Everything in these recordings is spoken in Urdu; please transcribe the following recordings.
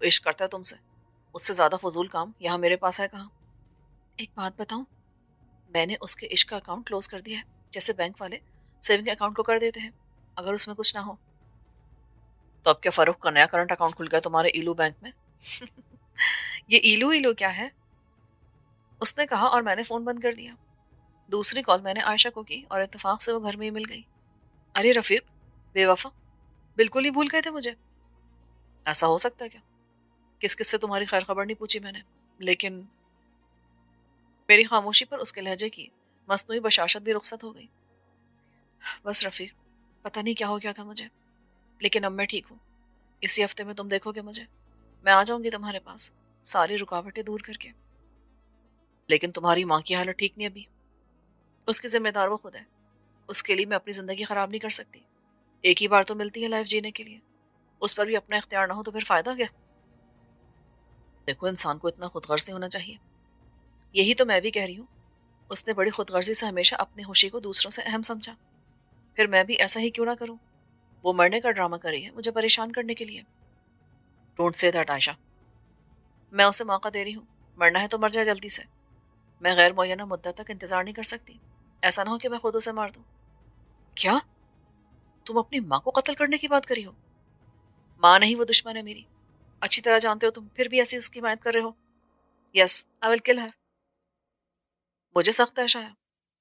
وہ عشق کرتا ہے تم سے، اس سے زیادہ فضول کام یہاں میرے پاس ہے کہاں؟ ایک بات بتاؤں، میں نے اس کے عشق کا اکاؤنٹ کلوز کر دیا ہے، جیسے بینک والے سیونگ اکاؤنٹ کو کر دیتے ہیں اگر اس میں کچھ نہ ہو۔ تو اب کیا فاروق کا نیا کرنٹ اکاؤنٹ کھل گیا تمہارے ایلو بینک میں؟ یہ ایلو ایلو کیا ہے؟ اس نے کہا اور میں نے فون بند کر دیا۔ دوسری کال میں نے عائشہ کو کی اور اتفاق سے وہ گھر میں ہی مل گئی۔ ارے رفیق، بے وفا، بالکل ہی بھول گئے تھے مجھے۔ ایسا ہو سکتا ہے کیا؟ کس کس سے تمہاری خیر خبر نہیں پوچھی میں نے، لیکن میری خاموشی پر اس کے لہجے کی مصنوعی بشاشت بھی رخصت ہو گئی۔ بس رفیق، پتہ نہیں کیا ہو گیا تھا مجھے، لیکن اب میں ٹھیک ہوں۔ اسی ہفتے میں تم دیکھو گے مجھے، میں آ جاؤں گی تمہارے پاس ساری رکاوٹیں دور کر کے۔ لیکن تمہاری ماں کی حالت ٹھیک نہیں ابھی، اس کی ذمہ دار وہ خود ہے، اس کے لیے میں اپنی زندگی خراب نہیں کر سکتی۔ ایک ہی بار تو ملتی ہے لائف جینے کے لیے، اس پر بھی اپنا اختیار نہ ہو تو پھر فائدہ کیا؟ دیکھو، انسان کو اتنا خود غرض نہیں ہونا چاہیے، یہی تو میں بھی کہہ رہی ہوں۔ اس نے بڑی خود غرضی سے ہمیشہ اپنی خوشی کو دوسروں سے اہم سمجھا، پھر میں بھی ایسا ہی کیوں نہ کروں؟ وہ مرنے کا ڈرامہ کر رہی ہے مجھے پریشان کرنے کے لیے۔ ڈونٹ سے دیٹ عائشہ، میں اسے موقع دے رہی ہوں، مرنا ہے تو مر جائے جلدی سے۔ میں غیر معینہ مدت تک انتظار نہیں کر سکتی، ایسا نہ ہو کہ میں خود اسے مار دوں۔ کیا تم اپنی ماں کو قتل کرنے کی بات کری ہو؟ ماں نہیں، وہ دشمن ہے میری، اچھی طرح جانتے ہو تم، پھر بھی ایسی اس کی حمایت کر رہے ہو۔ یس، آئی ول کل ہر۔ مجھے سخت ہے شاید،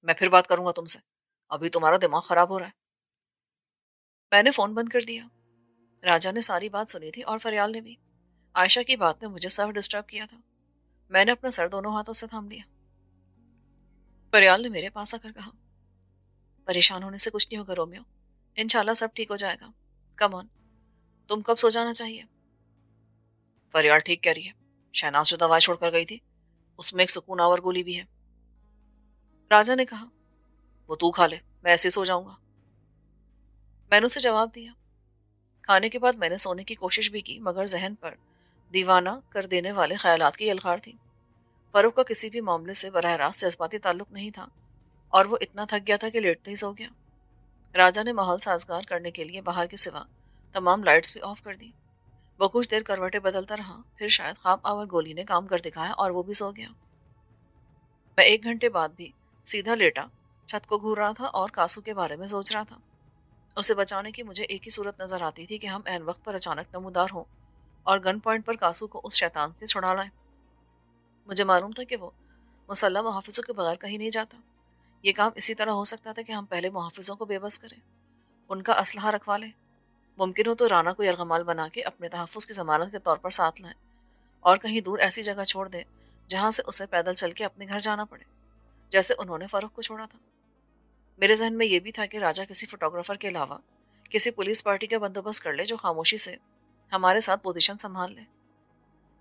میں پھر بات کروں گا تم سے، ابھی تمہارا دماغ خراب ہو رہا ہے۔ میں نے فون بند کر دیا۔ راجا نے ساری بات سنی تھی اور فریال نے بھی۔ عائشہ کی بات نے مجھے سخت ڈسٹرب کیا تھا۔ میں نے اپنا سر دونوں ہاتھوں سے تھام لیا۔ فریال نے میرے پاس آ کر کہا، پریشان ہونے سے کچھ نہیں ہوگا رومیو، انشاءاللہ سب ٹھیک ہو جائے گا۔ کم آن، تم کب سو جانا چاہیے؟ فریال ٹھیک کہہ رہی ہے، شہناز جو دوائی چھوڑ کر گئی تھی اس میں ایک سکون آور گولی بھی ہے۔ راجا نے کہا، وہ تو کھا لے، میں ایسے ہی سو جاؤں گا۔ میں نے اسے جواب دیا۔ کھانے کے بعد میں نے سونے کی کوشش بھی کی، مگر ذہن پر دیوانہ کر دینے والے خیالات کی الخار تھی۔ فاروق کا کسی بھی معاملے سے براہ راست جذباتی تعلق نہیں تھا، اور وہ اتنا تھک گیا تھا کہ لیٹتے ہی سو گیا۔ راجا نے ماحول سازگار کرنے کے لیے باہر کے سوا تمام لائٹس بھی آف کر دی۔ وہ کچھ دیر کروٹیں بدلتا رہا، پھر شاید خواب آور گولی نے کام کر دکھایا اور وہ بھی سو گیا۔ میں 1 گھنٹے بعد بھی سیدھا لیٹا چھت کو گھور رہا تھا اور کاسو کے بارے میں سوچ رہا تھا۔ اسے بچانے کی مجھے ایک ہی صورت نظر آتی تھی کہ ہم عین وقت پر اچانک نمودار ہوں اور گن پوائنٹ پر کاسو کو اس شیطان سے چھڑا لائیں۔ مجھے معلوم تھا کہ وہ مسلح محافظوں کے بغیر کہیں نہیں جاتا۔ یہ کام اسی طرح ہو سکتا تھا کہ ہم پہلے محافظوں کو بے بس کریں، ان کا اسلحہ رکھوا لیں، ممکن ہو تو رانا کو یرغمال بنا کے اپنے تحفظ کی ضمانت کے طور پر ساتھ لائیں، اور کہیں دور ایسی جگہ چھوڑ دیں جہاں سے اسے پیدل چل کے اپنے گھر جانا پڑے، جیسے انہوں نے فاروق کو چھوڑا تھا۔ میرے ذہن میں یہ بھی تھا کہ راجا کسی فوٹوگرافر کے علاوہ کسی پولیس پارٹی کا بندوبست کر لے جو خاموشی سے ہمارے ساتھ پوزیشن سنبھال لے۔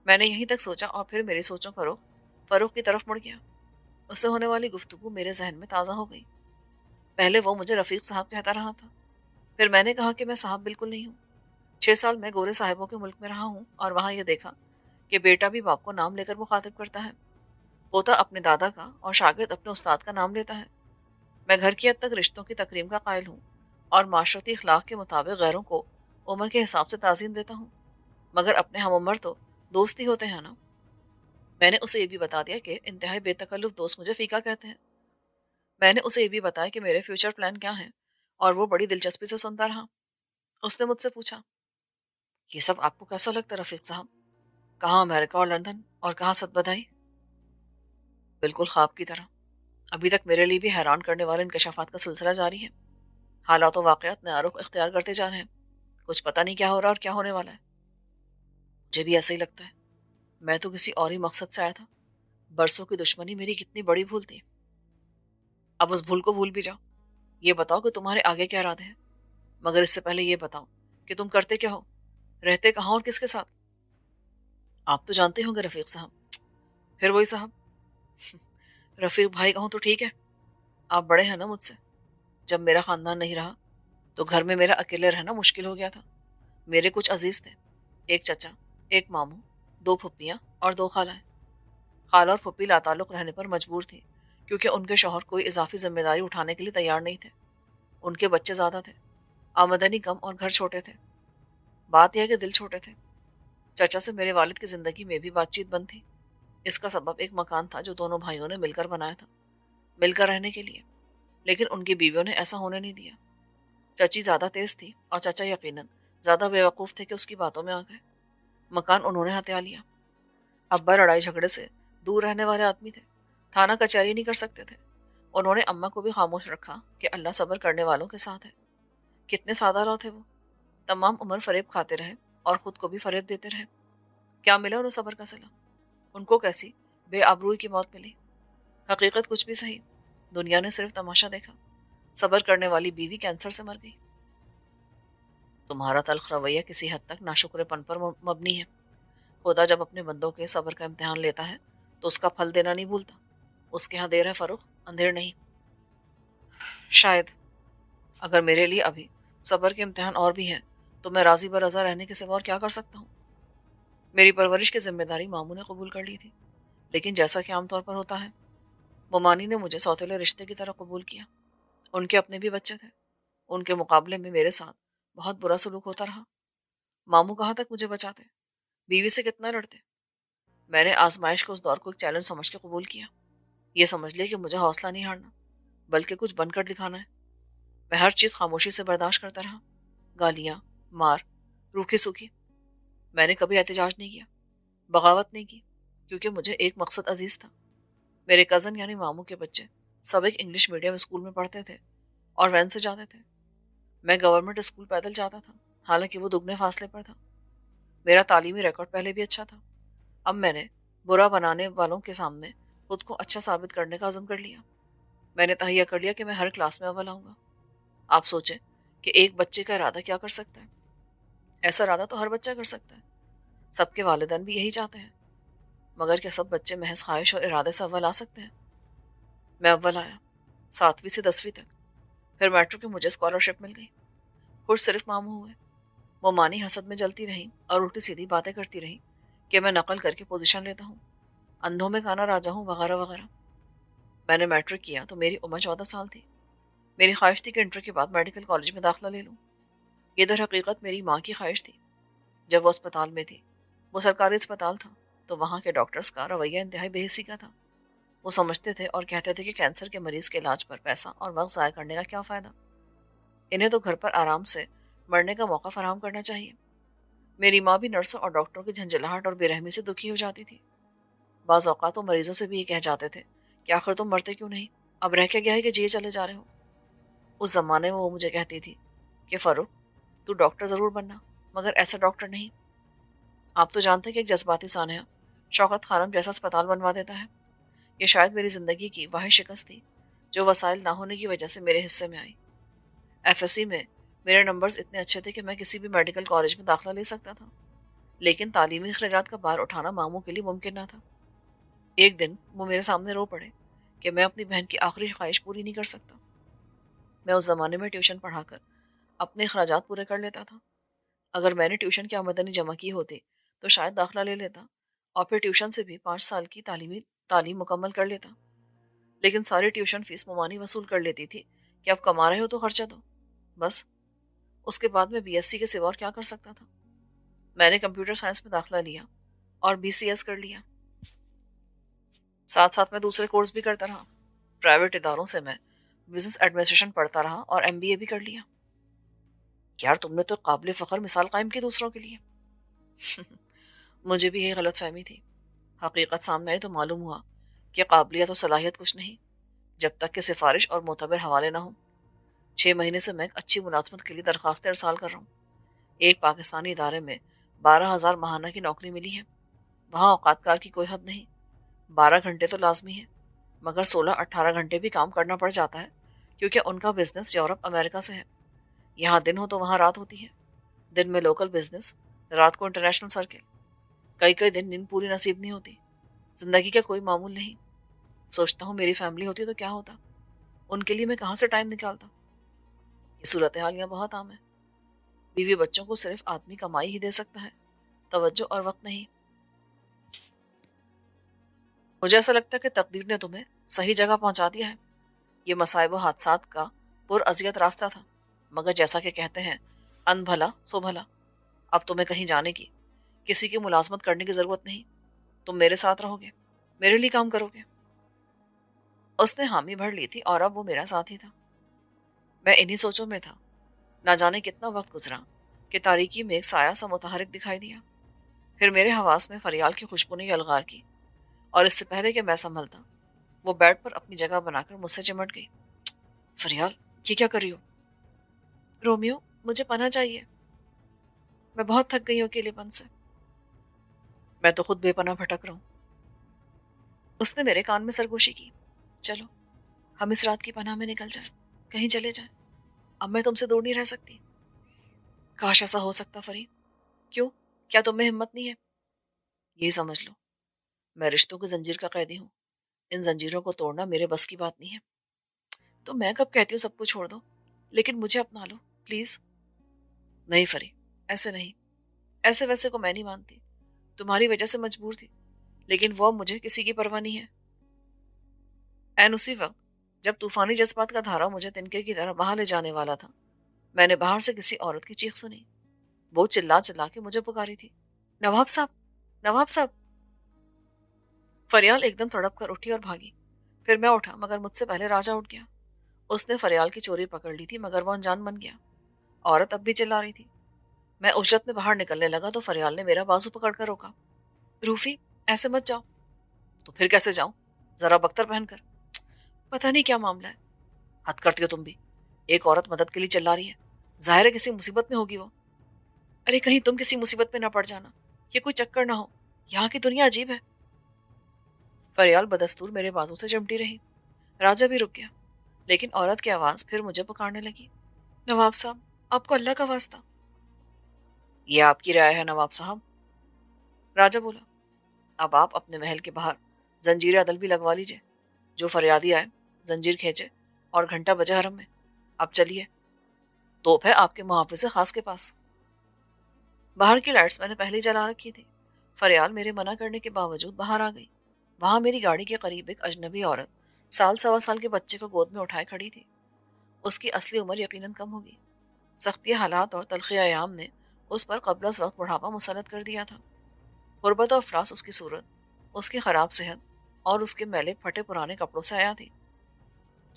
میں نے یہیں تک سوچا اور پھر میری سوچوں کا رخ فاروق کی طرف مڑ گیا۔ اس سے ہونے والی گفتگو میرے ذہن میں تازہ ہو گئی۔ پہلے وہ مجھے رفیق صاحب کہتا رہا تھا، پھر میں نے کہا کہ میں صاحب بالکل نہیں ہوں۔ 6 سال میں گورے صاحبوں کے ملک میں رہا ہوں اور وہاں یہ دیکھا کہ بیٹا بھی باپ کو نام لے کر مخاطب کرتا ہے، پوتا اپنے دادا کا اور شاگرد اپنے استاد کا نام لیتا ہے۔ میں گھر کی حد تک رشتوں کی تکریم کا قائل ہوں اور معاشرتی اخلاق کے مطابق غیروں کو عمر کے حساب سے تعظیم دیتا ہوں، مگر اپنے ہم عمر تو دوست ہی ہوتے ہیں نا۔ میں نے اسے یہ بھی بتا دیا کہ انتہائی بے تکلف دوست مجھے فیکا کہتے ہیں۔ میں نے اسے یہ بھی بتایا کہ میرے فیوچر پلان کیا ہیں، اور وہ بڑی دلچسپی سے سنتا رہا۔ اس نے مجھ سے پوچھا، یہ سب آپ کو کیسا لگتا ہے رفیق صاحب؟ کہاں امریکہ اور لندن، اور کہاں ست بدائی؟ بالکل خواب کی طرح۔ ابھی تک میرے لیے بھی حیران کرنے والے انکشافات کا سلسلہ جاری ہے۔ حالات و واقعات نیا رخ اختیار کرتے جا رہے ہیں، کچھ پتہ نہیں کیا ہو رہا اور کیا ہونے والا ہے۔ مجھے بھی ایسا ہی لگتا ہے، میں تو کسی اور ہی مقصد سے آیا تھا۔ برسوں کی دشمنی میری کتنی بڑی بھول تھی۔ اب اس بھول کو بھول بھی جاؤ، یہ بتاؤ کہ تمہارے آگے کیا ارادے ہیں، مگر اس سے پہلے یہ بتاؤ کہ تم کرتے کیا ہو، رہتے کہاں اور کس کے ساتھ؟ آپ تو جانتے ہوں گے رفیق صاحب۔ پھر وہی صاحب، رفیق بھائی کہوں تو ٹھیک ہے، آپ بڑے ہیں نا مجھ سے۔ جب میرا خاندان نہیں رہا تو گھر میں میرا اکیلے رہنا مشکل ہو گیا تھا۔ میرے کچھ عزیز تھے، ایک چچا، ایک ماموں، 2 پھپھیاں اور 2 خالائیں۔ خالہ اور پھپھی لاتعلق رہنے پر مجبور تھی کیونکہ ان کے شوہر کوئی اضافی ذمہ داری اٹھانے کے لیے تیار نہیں تھے۔ ان کے بچے زیادہ تھے، آمدنی کم اور گھر چھوٹے تھے۔ بات یہ ہے کہ دل چھوٹے تھے۔ چچا سے میرے والد کی زندگی میں بھی بات چیت بند تھی۔ اس کا سبب ایک مکان تھا جو دونوں بھائیوں نے مل کر بنایا تھا، مل کر رہنے کے لیے، لیکن ان کی بیویوں نے ایسا ہونے نہیں دیا۔ چچی زیادہ تیز تھی اور چچا یقیناً زیادہ بیوقوف تھے کہ اس کی باتوں میں آ گئے۔ مکان انہوں نے ہتھیا لیا۔ ابا لڑائی جھگڑے سے دور رہنے والے آدمی تھے، تھانہ کچہری نہیں کر سکتے تھے۔ انہوں نے اماں کو بھی خاموش رکھا کہ اللہ صبر کرنے والوں کے ساتھ ہے۔ کتنے سادہ لوگ تھے وہ، تمام عمر فریب کھاتے رہے اور خود کو بھی فریب دیتے رہے۔ کیا ملا انہیں صبر کا صلہ؟ ان کو کیسی بے آبروئی کی موت ملی؟ حقیقت کچھ بھی صحیح، دنیا نے صرف تماشا دیکھا۔ صبر کرنے والی بیوی کینسر سے مر گئی۔ تمہارا تلخ رویہ کسی حد تک ناشکر پن پر مبنی ہے۔ خدا جب اپنے بندوں کے صبر کا امتحان لیتا ہے تو اس کا پھل دینا نہیں بھولتا۔ اس کے ہاں دیر ہے فروخ، اندھیر نہیں۔ شاید اگر میرے لیے ابھی صبر کے امتحان اور بھی ہیں تو میں راضی برضا رہنے کے سوا اور کیا کر سکتا ہوں؟ میری پرورش کی ذمہ داری ماموں نے قبول کر لی تھی، لیکن جیسا کہ عام طور پر ہوتا ہے، ممانی نے مجھے سوتیلے رشتے کی طرح قبول کیا۔ ان کے اپنے بھی بچے تھے، ان کے مقابلے میں میرے ساتھ بہت برا سلوک ہوتا رہا۔ ماموں کہاں تک مجھے بچاتے، بیوی سے کتنا لڑتے۔ میں نے آزمائش کو اس دور کو ایک چیلنج سمجھ کے قبول کیا۔ یہ سمجھ لے کہ مجھے حوصلہ نہیں ہارنا، بلکہ کچھ بن کر دکھانا ہے۔ میں ہر چیز خاموشی سے برداشت کرتا رہا، گالیاں، مار، روکھی سوکھی۔ میں نے کبھی احتجاج نہیں کیا، بغاوت نہیں کی، کیونکہ مجھے ایک مقصد عزیز تھا۔ میرے کزن یعنی ماموں کے بچے سب ایک انگلش میڈیم اسکول میں پڑھتے تھے اور وین سے جاتے تھے۔ میں گورنمنٹ اسکول پیدل جاتا تھا، حالانکہ وہ دگنے فاصلے پر تھا۔ میرا تعلیمی ریکارڈ پہلے بھی اچھا تھا۔ اب میں نے برا بنانے والوں کے سامنے خود کو اچھا ثابت کرنے کا عزم کر لیا۔ میں نے تہیہ کر لیا کہ میں ہر کلاس میں اول آؤں گا۔ آپ سوچیں کہ ایک بچے کا ارادہ کیا کر سکتا ہے؟ ایسا ارادہ تو ہر بچہ کر سکتا ہے، سب کے والدین بھی یہی چاہتے ہیں، مگر کیا سب بچے محض خواہش اور ارادے سے اول آ سکتے ہیں؟ میں اول آیا، 7ویں سے 10ویں تک۔ پھر میٹرک میں مجھے اسکالرشپ مل گئی۔ خوش صرف ماموں ہوئے۔ وہ مانی حسد میں جلتی رہیں اور الٹی سیدھی باتیں کرتی رہیں کہ میں نقل کر کے پوزیشن لیتا ہوں، اندھوں میں کانا راجا ہوں، وغیرہ وغیرہ۔ میں نے میٹرک کیا تو میری عمر 14 سال تھی۔ میری خواہش تھی کہ انٹر کے بعد میڈیکل کالج میں داخلہ لے لوں۔ یہ در حقیقت میری ماں کی خواہش تھی۔ جب وہ اسپتال میں تھی، وہ سرکاری اسپتال تھا، تو وہاں کے ڈاکٹرز کا رویہ انتہائی بے حسی کا تھا۔ وہ سمجھتے تھے اور کہتے تھے کہ کینسر کے مریض کے علاج پر پیسہ اور وقت ضائع کرنے کا کیا فائدہ، انہیں تو گھر پر آرام سے مرنے کا موقع فراہم کرنا چاہیے۔ میری ماں بھی نرسوں اور ڈاکٹروں کی جھنجھلاہٹ اور بے رحمی سے دکھی ہو جاتی تھی۔ بعض اوقات وہ مریضوں سے بھی یہ کہہ جاتے تھے کہ آخر تم مرتے کیوں نہیں، اب رہ کے گیا ہے کہ جیے چلے جا رہے ہو۔ اس زمانے میں وہ مجھے کہتی تھی کہ فاروق، تو ڈاکٹر ضرور بننا، مگر ایسا ڈاکٹر نہیں۔ آپ تو جانتے ہیں کہ ایک جذباتی سانحہ شوکت خانم جیسا اسپتال بنوا دیتا ہے۔ یہ شاید میری زندگی کی واحد شکست تھی جو وسائل نہ ہونے کی وجہ سے میرے حصے میں آئی۔ ایف ایس سی میں میرے نمبرز اتنے اچھے تھے کہ میں کسی بھی میڈیکل کالج میں داخلہ لے سکتا تھا، لیکن تعلیمی اخراجات کا بار اٹھانا ماموں کے لیے ممکن نہ تھا۔ ایک دن وہ میرے سامنے رو پڑے کہ میں اپنی بہن کی آخری خواہش پوری نہیں کر سکتا۔ میں اس زمانے میں ٹیوشن پڑھا کر اپنے اخراجات پورے کر لیتا تھا۔ اگر میں نے ٹیوشن کی آمدنی جمع کی ہوتی تو شاید داخلہ لے لیتا اور پھر ٹیوشن سے بھی 5 سال کی تعلیم مکمل کر لیتا، لیکن ساری ٹیوشن فیس ممانی وصول کر لیتی تھی کہ اب کما رہے ہو تو خرچہ دو، بس۔ اس کے بعد میں بی ایس سی کے سوا اور کیا کر سکتا تھا؟ میں نے کمپیوٹر سائنس میں داخلہ لیا اور بی سی ایس کر لیا۔ ساتھ ساتھ میں دوسرے کورس بھی کرتا رہا۔ پرائیویٹ اداروں سے میں بزنس ایڈمنسٹریشن پڑھتا رہا اور ایم بی اے بھی کر لیا۔ یار تم نے تو قابل فخر مثال قائم کی دوسروں کے لیے۔ مجھے بھی یہی غلط فہمی تھی۔ حقیقت سامنے آئی تو معلوم ہوا کہ قابلیت اور صلاحیت کچھ نہیں جب تک کہ سفارش اور معتبر حوالے نہ ہوں۔ 6 مہینے سے میں ایک اچھی ملازمت کے لیے درخواستیں ارسال کر رہا ہوں۔ ایک پاکستانی ادارے میں 12,000 ماہانہ کی نوکری ملی ہے۔ وہاں اوقات کار کی کوئی حد نہیں، 12 گھنٹے تو لازمی ہے، مگر 16-18 گھنٹے بھی کام کرنا پڑ جاتا ہے کیونکہ ان کا بزنس یورپ امریکہ سے ہے۔ یہاں دن ہو تو وہاں رات ہوتی ہے، دن میں لوکل بزنس، رات کو انٹرنیشنل سرکل۔ کئی دن نیند پوری نصیب نہیں ہوتی۔ زندگی کا کوئی معمول نہیں۔ سوچتا ہوں میری فیملی ہوتی تو کیا ہوتا، ان کے لیے میں کہاں سے ٹائم نکالتا۔ یہ صورتحال یہاں بہت عام ہے۔ بیوی بچوں کو صرف آدمی کمائی ہی دے سکتا ہے، توجہ اور وقت نہیں۔ مجھے ایسا لگتا ہے کہ تقدیر نے تمہیں صحیح جگہ پہنچا دیا ہے۔ یہ مصائب و حادثات کا پر اذیت راستہ تھا، مگر جیسا کہ کہتے ہیں ان بھلا سو بھلا۔ اب تمہیں کہیں جانے کی کسی کی ملازمت کرنے کی ضرورت نہیں، تم میرے ساتھ رہو گے، میرے لیے کام کرو گے۔ اس نے حامی بھر لی تھی اور اب وہ میرا ساتھی تھا۔ میں انہی سوچوں میں تھا، نہ جانے کتنا وقت گزرا کہ تاریکی میں ایک سایہ سا متحرک دکھائی دیا۔ پھر میرے حواس میں فریال کی خوشبو نے الغار کی، اور اس سے پہلے کہ میں سنبھلتا وہ بیڈ پر اپنی جگہ بنا کر مجھ سے چمٹ گئی۔ فریال، یہ کیا کر رہی ہو؟ رومیو، مجھے پناہ چاہیے، میں بہت تھک گئی ہوں اکیلے پن سے۔ میں تو خود بے پناہ بھٹک رہا ہوں۔ اس نے میرے کان میں سرگوشی کی۔ چلو، ہم اس رات کی پناہ میں نکل جائیں، کہیں چلے جائیں، اب میں تم سے دور نہیں رہ سکتی۔ کاش ایسا ہو سکتا فری۔ کیوں؟ کیا تم میں ہمت نہیں ہے؟ یہی سمجھ لو، میں رشتوں کی زنجیر کا قیدی ہوں، ان زنجیروں کو توڑنا میرے بس کی بات نہیں ہے۔ تو میں کب کہتی ہوں سب کچھ چھوڑ دو، لیکن مجھے اپنا لو پلیز۔ نہیں فری، ایسے نہیں، ایسے ویسے کو میں نہیں مانتی، تمہاری وجہ سے مجبور تھی، لیکن وہ مجھے کسی کی پرواہ نہیں ہے۔ این اسی وقت جب طوفانی جذبات کا دھارا مجھے تنکے کی طرح بہا لے جانے والا تھا، میں نے باہر سے کسی عورت کی چیخ سنی۔ وہ چلا چلا کے مجھے پکاری تھی، نواب صاحب، نواب صاحب۔ فریال ایک دم تڑپ کر اٹھی اور بھاگی۔ پھر میں اٹھا مگر مجھ سے پہلے راجہ اٹھ گیا۔ اس نے فریال کی چوری پکڑ لی تھی مگر وہ انجان بن گیا۔ عورت اب بھی چلا رہی تھی۔ میں اجرت میں باہر نکلنے لگا تو فریال نے میرا بازو پکڑ کر روکا۔ روفی، ایسے مت جاؤ۔ تو پھر کیسے جاؤں؟ ذرا بختر پہن کر۔ پتہ نہیں کیا معاملہ ہے، حد کرتی ہو تم بھی۔ ایک عورت مدد کے لیے چلا رہی ہے، ظاہر ہے کسی مصیبت میں ہوگی وہ۔ ارے کہیں تم کسی مصیبت میں نہ پڑ جانا، یہ کوئی چکر نہ ہو، یہاں کی دنیا عجیب ہے۔ فریال بدستور میرے بازو سے چمٹی رہی۔ راجہ بھی رک گیا، لیکن عورت کی آواز پھر مجھے پکارنے لگی، نواب صاحب، آپ کو اللہ کا واسطہ۔ یہ آپ کی رائے ہے نواب صاحب؟ راجہ بولا، اب آپ اپنے محل کے باہر زنجیر عدل بھی لگوا لیجئے۔ جو فریادی آئے زنجیر کھینچے اور گھنٹہ بجے حرم میں۔ اب چلیے، توپ ہے آپ کے محافظ خاص کے پاس۔ باہر کی لائٹس میں نے پہلے جلا رکھی تھی۔ فریال میرے منع کرنے کے باوجود باہر آ گئی۔ وہاں میری گاڑی کے قریب ایک اجنبی عورت سال سوا سال کے بچے کو گود میں اٹھائے کھڑی تھی۔ اس کی اصلی عمر یقیناً کم ہوگی۔ سختی حالات اور تلخی ایام نے اس پر قبل از وقت بڑھاپا مسلط کر دیا تھا۔ غربت و افلاس اس کی صورت، اس کی خراب صحت اور اس کے میلے پھٹے پرانے کپڑوں سے آیا تھی۔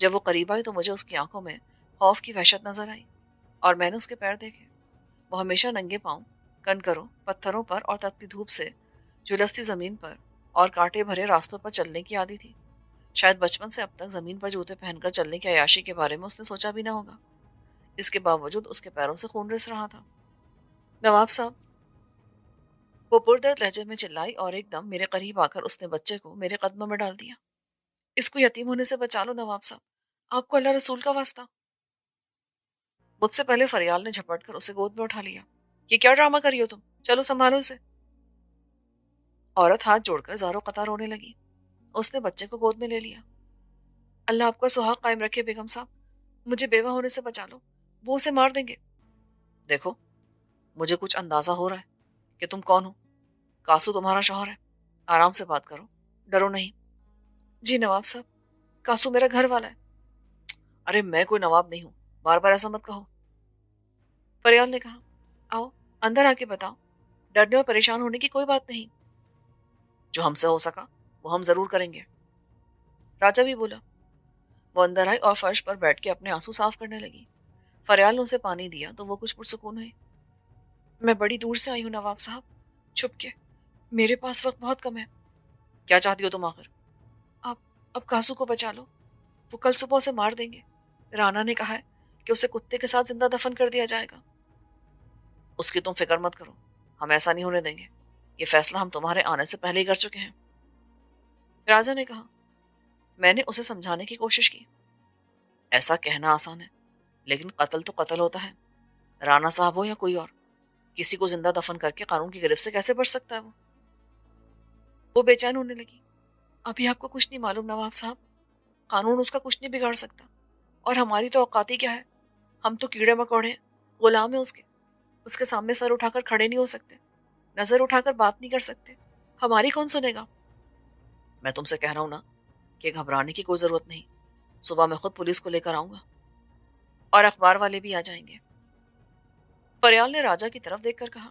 جب وہ قریب آئی تو مجھے اس کی آنکھوں میں خوف کی وحشت نظر آئی، اور میں نے اس کے پیر دیکھے۔ وہ ہمیشہ ننگے پاؤں کنکروں، پتھروں پر اور تپتی دھوپ سے جھلستی زمین پر اور کانٹے بھرے راستوں پر چلنے کی عادی تھی۔ شاید بچپن سے اب تک زمین پر جوتے پہن کر چلنے کی عیاشی کے بارے میں اس نے سوچا بھی نہ ہوگا۔ اس کے باوجود اس کے پیروں سے خون رس رہا تھا۔ نواب صاحب، وہ پردرد لہجے میں چلائی، اور ایک دم میرے قریب آ کر اس نے بچے کو میرے قدموں میں ڈال دیا۔ اس کو یتیم ہونے سے بچا لو نواب صاحب، آپ کو اللہ رسول کا واسطہ۔ مجھ سے پہلے فریال نے جھپٹ کر اسے گود میں اٹھا لیا۔ یہ کیا ڈرامہ کری ہو تم؟ چلو سنبھالو اسے۔ عورت ہاتھ جوڑ کر زاروں قطار رونے لگی۔ اس نے بچے کو گود میں لے لیا۔ اللہ آپ کا سہاگ قائم رکھے بیگم صاحب، مجھے بیوہ ہونے سے بچا لو، وہ اسے مار دیں گے۔ دیکھو، مجھے کچھ اندازہ ہو رہا ہے کہ تم کون ہو۔ کاسو تمہارا شوہر ہے، آرام سے بات کرو، ڈرو نہیں۔ جی نواب صاحب، کاسو میرا گھر والا ہے۔ ارے میں کوئی نواب نہیں ہوں، بار بار ایسا مت کہو۔ فریال نے کہا، آؤ اندر آ کے بتاؤ، ڈرنے اور پریشان ہونے کی کوئی بات نہیں۔ جو ہم سے ہو سکا وہ ہم ضرور کریں گے۔ راجہ بھی بولا۔ وہ اندر آئی اور فرش پر بیٹھ کے اپنے آنسو صاف کرنے لگی۔ فریال نے اسے پانی دیا تو وہ کچھ پرسکون ہوئی۔ میں بڑی دور سے آئی ہوں نواب صاحب، چھپ کے، میرے پاس وقت بہت کم ہے۔ کیا چاہتی ہو تم آخر؟ اب کاسو کو بچا لو، وہ کل صبح اسے مار دیں گے۔ رانا نے کہا ہے کہ اسے کتے کے ساتھ زندہ دفن کر دیا جائے گا۔ اس کی تم فکر مت کرو، ہم ایسا نہیں ہونے دیں گے، یہ فیصلہ ہم تمہارے آنے سے پہلے ہی کر چکے ہیں۔ راجہ نے کہا۔ میں نے اسے سمجھانے کی کوشش کی۔ ایسا کہنا آسان ہے، لیکن قتل تو قتل ہوتا ہے، رانا صاحب ہو یا کوئی اور، کسی کو زندہ دفن کر کے قانون کی گرفت سے کیسے بچ سکتا ہے وہ بے چین ہونے لگی۔ ابھی آپ کو کچھ نہیں معلوم نواب صاحب، قانون اس کا کچھ نہیں بگاڑ سکتا، اور ہماری تو اوقات ہی کیا ہے، ہم تو کیڑے مکوڑے غلام ہیں اس کے سامنے سر اٹھا کر کھڑے نہیں ہو سکتے، نظر اٹھا کر بات نہیں کر سکتے، ہماری کون سنے گا؟ میں تم سے کہہ رہا ہوں نا کہ گھبرانے کی کوئی ضرورت نہیں، صبح میں خود پولیس کو لے کر آؤں گا اور اخبار والے بھی آ جائیں گے۔ فریال نے راجہ کی طرف دیکھ کر کہا،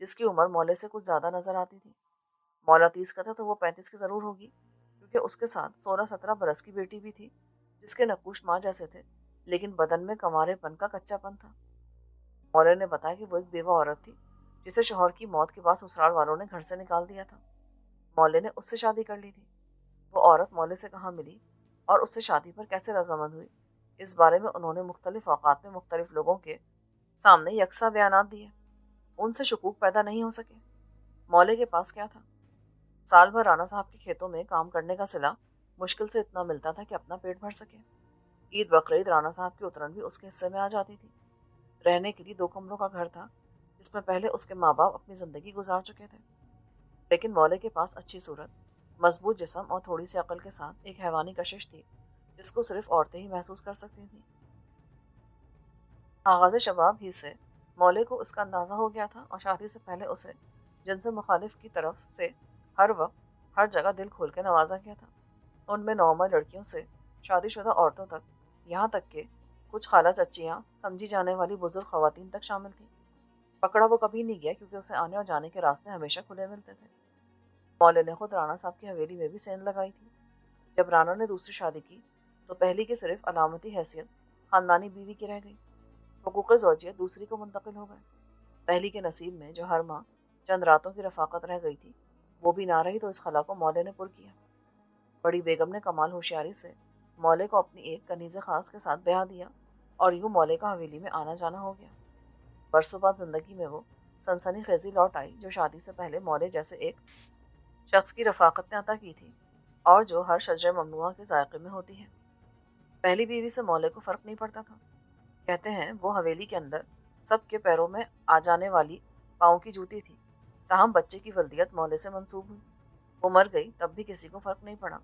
جس کی عمر مولے سے کچھ زیادہ نظر آتی تھی۔ مولا 30 کا تھا تو وہ 35 کی ضرور ہوگی، کیونکہ اس کے ساتھ 16-17 برس کی بیٹی بھی تھی جس کے نقوش ماں جیسے تھے، لیکن بدن میں کنوارے پن کا کچا پن تھا۔ مولے نے بتایا کہ وہ ایک بیوہ عورت تھی جسے شوہر کی موت کے بعد سسرال والوں نے گھر سے نکال دیا تھا۔ مولے نے اس سے شادی کر لی تھی۔ وہ عورت مولے سے کہاں ملی اور اس سے شادی پر کیسے رضامند ہوئی، اس بارے میں انہوں نے مختلف اوقات میں مختلف لوگوں کے سامنے یکساں بیانات دیے۔ ان سے شکوک پیدا نہیں ہو سکے۔ مولے کے پاس کیا تھا؟ سال بھر رانا صاحب کے کھیتوں میں کام کرنے کا صلہ مشکل سے اتنا ملتا تھا کہ اپنا پیٹ بھر سکے۔ عید بقرعید رانا صاحب کی اترن بھی اس کے حصے میں آ جاتی تھی۔ رہنے کے لیے 2 کمروں کا گھر تھا جس میں پہلے اس کے ماں باپ اپنی زندگی گزار چکے تھے، لیکن مولے کے پاس اچھی صورت، مضبوط جسم اور تھوڑی سی عقل کے ساتھ ایک حیوانی کشش تھی جس کو صرف عورتیں ہی محسوس کر سکتی تھیں۔ آغاز شباب ہی سے مولے کو اس کا اندازہ ہو گیا تھا اور شادی سے پہلے اسے جنس مخالف کی طرف سے ہر وقت ہر جگہ دل کھول کے نوازا گیا تھا۔ ان میں نوعمر لڑکیوں سے شادی شدہ عورتوں تک، یہاں تک کہ کچھ خالہ چچیاں سمجھی جانے والی بزرگ خواتین تک شامل تھیں۔ پکڑا وہ کبھی نہیں گیا کیونکہ اسے آنے اور جانے کے راستے ہمیشہ کھلے ملتے تھے۔ مولے نے خود رانا صاحب کی حویلی میں بھی سین لگائی تھی۔ جب رانا نے دوسری شادی کی تو پہلی کی صرف علامتی حیثیت خاندانی بیوی کی رہ گئی، حقوق زوجیت دوسری کو منتقل ہو گئے۔ پہلی کے نصیب میں جو ہر ماہ چند راتوں کی رفاقت رہ گئی تھی وہ بھی نہ رہی تو اس خلا کو مولے نے پر کیا۔ بڑی بیگم نے کمال ہوشیاری سے مولے کو اپنی ایک کنیز خاص کے ساتھ بیاہ دیا اور یوں مولے کا حویلی میں آنا جانا ہو گیا۔ برسوں بعد زندگی میں وہ سنسنی خیزی لوٹ آئی جو شادی سے پہلے مولے جیسے ایک شخص کی رفاقت نے عطا کی تھی اور جو ہر شجر ممنوعہ کے ذائقے میں ہوتی ہے۔ پہلی بیوی سے مولے کو فرق نہیں پڑتا تھا۔ کہتے ہیں وہ حویلی کے اندر سب کے پیروں میں آ جانے والی پاؤں کی جوتی تھی۔ تاہم بچے کی ولدیت مولے سے منسوب ہوئی۔ وہ مر گئی تب بھی کسی کو فرق نہیں پڑا،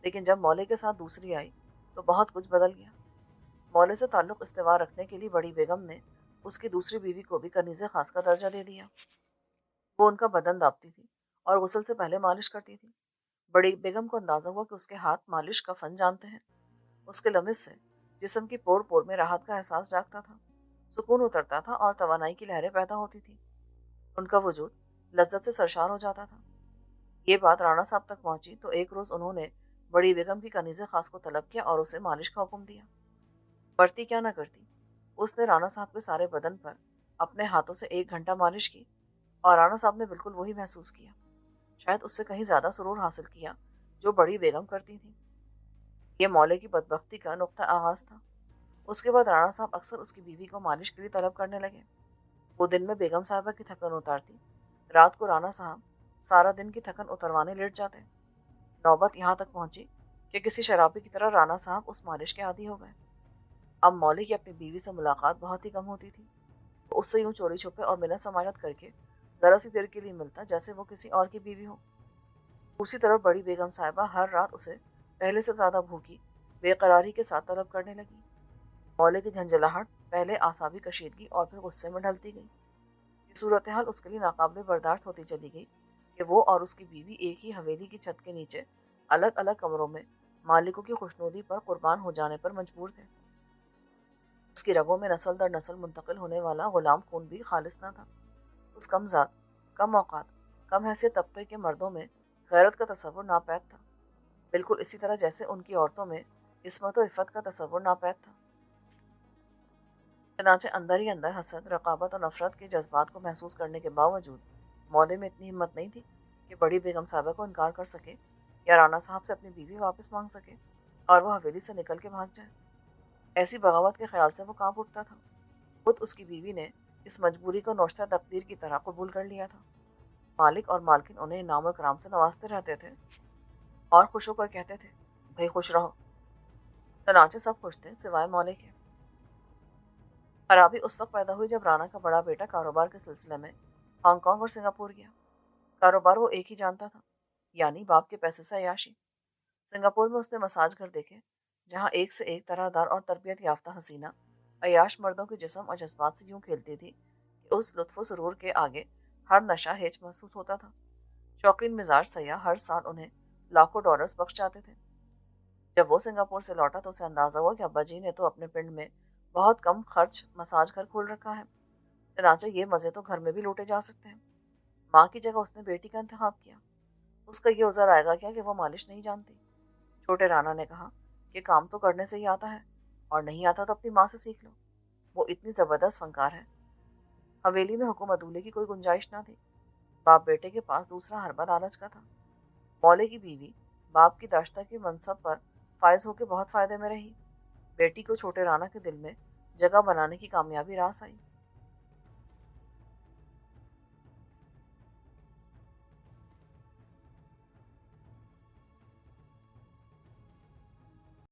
لیکن جب مولے کے ساتھ دوسری آئی تو بہت کچھ بدل گیا۔ مولے سے تعلق استوار رکھنے کے لیے بڑی بیگم نے اس کی دوسری بیوی کو بھی کنیز خاص کا درجہ دے دیا۔ وہ ان کا بدن داپتی تھی اور غسل سے پہلے مالش کرتی تھی۔ بڑی بیگم کو اندازہ ہوا کہ اس کے ہاتھ مالش کا فن جانتے ہیں۔ اس کے لمس سے جسم کی پور پور میں راحت کا احساس جاگتا تھا، سکون اترتا تھا اور توانائی کی لہریں پیدا ہوتی تھی۔ ان کا وجود لذت سے سرشار ہو جاتا تھا۔ یہ بات رانا صاحب تک پہنچی تو ایک روز انہوں نے بڑی بیگم کی کنیز خاص کو طلب کیا اور اسے مالش کا حکم دیا۔ کرتی کیا نہ کرتی، اس نے رانا صاحب کے سارے بدن پر اپنے ہاتھوں سے 1 گھنٹہ مالش کی اور رانا صاحب نے بالکل وہی محسوس کیا، شاید اس سے کہیں زیادہ سرور حاصل کیا جو بڑی بیگم کرتی تھی۔ یہ مولے کی بدبختی کا نقطہ آغاز تھا۔ اس کے بعد رانا صاحب اکثر اس کی بیوی کو مالش کے لیے طلب کرنے لگے۔ وہ دن میں بیگم صاحبہ کی تھکن اتارتی، رات کو رانا صاحب سارا دن کی تھکن اتروانے لیٹ جاتے۔ نوبت یہاں تک پہنچی کہ کسی شرابی کی طرح رانا صاحب اس مالش کے عادی ہو گئے۔ اب مولے کی اپنی بیوی سے ملاقات بہت ہی کم ہوتی تھی۔ وہ اس سے یوں چوری چھپے اور منت سماجت کر کے ذرا سی دیر کے لیے ملتا جیسے وہ کسی اور کی بیوی ہو۔ دوسری طرف بڑی بیگم صاحبہ ہر رات اسے پہلے سے زیادہ بھوکی بے قراری کے ساتھ طلب کرنے لگی۔ مولے کی جھنجھلاہٹ پہلے اعصابی کشیدگی اور پھر غصے میں ڈھلتی گئی۔ یہ صورتحال اس کے لیے ناقابل برداشت ہوتی چلی گئی کہ وہ اور اس کی بیوی ایک ہی حویلی کی چھت کے نیچے الگ الگ کمروں میں مالکوں کی خوشنودی پر قربان ہو جانے پر مجبور تھے۔ اس کی رگوں میں نسل در نسل منتقل ہونے والا غلام خون بھی خالص نہ تھا۔ اس کم ذات، کم اوقات، کم حیثیت طبقے کے مردوں میں غیرت کا تصور ناپید تھا، بالکل اسی طرح جیسے ان کی عورتوں میں عصمت و عفت کا تصور ناپید تھا۔ چنانچہ اندر ہی اندر حسد، رقابت اور نفرت کے جذبات کو محسوس کرنے کے باوجود مولے میں اتنی ہمت نہیں تھی کہ بڑی بیگم صاحبہ کو انکار کر سکے یا رانا صاحب سے اپنی بیوی واپس مانگ سکے اور وہ حویلی سے نکل کے بھاگ جائے۔ ایسی بغاوت کے خیال سے وہ کانپ اٹھتا تھا۔ خود اس کی بیوی نے اس مجبوری کو نوشتہ تقدیر کی طرح قبول کر لیا تھا۔ مالک اور مالکن انہیں انعام و اکرام سے نوازتے رہتے تھے اور خوش ہو کر کہتے تھے، بھئی خوش رہو۔ چنانچہ سب خوش تھے سوائے مولے کے۔ خرابی اس وقت پیدا ہوئی جب رانا کا بڑا بیٹا کاروبار کے سلسلے میں ہانگ کانگ اور سنگاپور گیا۔ کاروبار وہ ایک ہی جانتا تھا، یعنی باپ کے پیسے سے عیاشی۔ سنگاپور میں اس نے مساج گھر دیکھے جہاں ایک سے ایک طرح دار اور تربیت یافتہ حسینہ عیاش مردوں کے جسم اور جذبات سے یوں کھیلتی تھی کہ اس لطف و سرور کے آگے ہر نشہ ہیچ محسوس ہوتا تھا۔ شوقین مزاج سیاح ہر سال انہیں لاکھوں ڈالرز بخش جاتے تھے۔ جب وہ سنگاپور سے لوٹا تو اسے اندازہ ہوا کہ ابا جی نے تو اپنے پنڈ میں بہت کم خرچ مساج گھر کھول رکھا ہے، چنانچہ یہ مزے تو گھر میں بھی لوٹے جا سکتے ہیں۔ ماں کی جگہ اس نے بیٹی کا انتخاب کیا، اس کا یہ عذر آئے گا کیا کہ وہ مالش نہیں جانتی؟ چھوٹے رانا نے کہا کہ کام تو کرنے سے ہی آتا ہے، اور نہیں آتا تو اپنی ماں سے سیکھ لو، وہ اتنی زبردست فنکار ہے۔ حویلی میں حکم عدولے کی کوئی گنجائش نہ تھی، باپ بیٹے کے پاس دوسرا ہر بار لالچ کا تھا۔ مولے کی بیوی باپ کی داشتہ کے منصب پر فائز ہو کے بہت فائدے میں رہی، بیٹی کو چھوٹے رانا کے دل میں جگہ بنانے کی کامیابی راس آئی۔